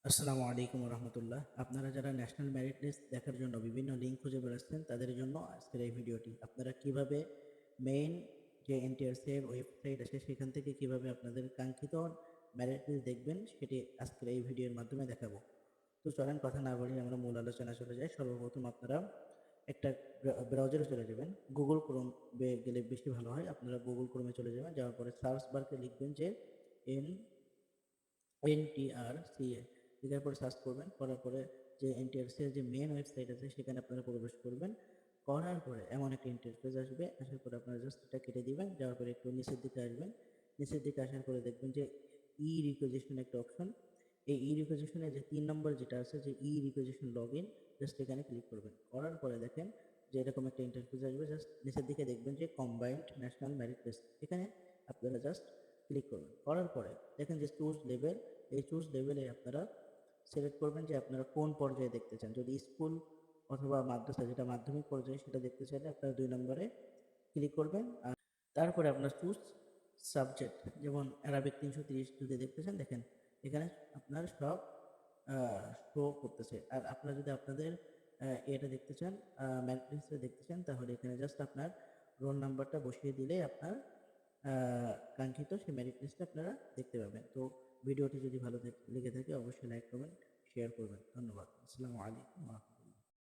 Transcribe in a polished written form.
আসসালামু আলাইকুম রহমতুল্লাহ। আপনারা যারা ন্যাশনাল মেরিট লিস্ট দেখার জন্য বিভিন্ন লিঙ্ক খুঁজে বেড়াচ্ছেন তাদের জন্য আজকের এই ভিডিওটি। আপনারা কিভাবে মেইন যে এনটিআরসি এর ওয়েবসাইট আছে সেখান থেকে কিভাবে আপনাদের কাঙ্ক্ষিত মেরিট লিস্ট দেখবেন সেটি আজকের এই ভিডিওর মাধ্যমে দেখাবো। তো চলেন কথা না বাড়িয়ে আমরা মূল আলোচনা চলে যাই। সর্বপ্রথম আপনারা একটা ব্রাউজারে চলে যাবেন। গুগল ক্রোম গেলে বেশি ভালো হয়। আপনারা গুগল ক্রোমে চলে যাবেন, যাওয়ার পরে সার্চ বারকে লিখবেন যে এন NTRCA লিখার পরে সার্চ করবেন, করার পরে যে NTRCA এর যে মেন ওয়েবসাইট আছে সেখানে আপনারা প্রবেশ করবেন। করার পরে এমন একটা ইন্টারফেস আসবে, আসার পরে আপনারা জাস্ট এটা কেটে দিবেন, যাওয়ার পরে একটু নিচের দিকে আসবেন। নিচের দিকে আসার পরে দেখবেন যে ই রিকোয়েজিশন একটা অপশন। এই ই রিকোয়েজিশনের যে ৩ নম্বর যেটা আছে যে ই রিকোয়েজিশন লগইন, জাস্ট এখানে ক্লিক করবেন। করার পরে দেখেন যে এরকম একটা ইন্টারফেস আসবে। জাস্ট নিচের দিকে দেখবেন যে কম্বাইন্ড ন্যাশনাল মেরিট লিস্ট, এখানে আপনারা জাস্ট ক্লিক করবেন। করার পরে দেখেন যে চুজ লেভেল, এই চুজ লেভেলে আপনারা সিলেক্ট করবেন যে আপনারা কোন পর্যায়ে দেখতে চান। যদি স্কুল অথবা মাদ্রাসা যেটা মাধ্যমিক পর্যায়ে সেটা দেখতে চাইলে আপনারা ২ নম্বরে ক্লিক করবেন। আর তারপরে আপনার চুজ সাবজেক্ট, যেমন অ্যারাবিক ৩৩০ যদি দেখতে চান, দেখেন এখানে আপনার সব শো করতেছে। আর আপনারা যদি আপনাদের এটা দেখতে চান, মেরিট লিস্টে দেখতে চান, তাহলে এখানে জাস্ট আপনার রোল নাম্বারটা বসিয়ে দিলেই আপনার কাঙ্ক্ষিত সেই মেরিট লিস্টটা আপনারা দেখতে পাবেন। তো ভিডিওটি যদি ভালো লেগে থাকে অবশ্যই লাইক করবেন, শেয়ার করবেন। ধন্যবাদ। আসসালামু আলাইকুম।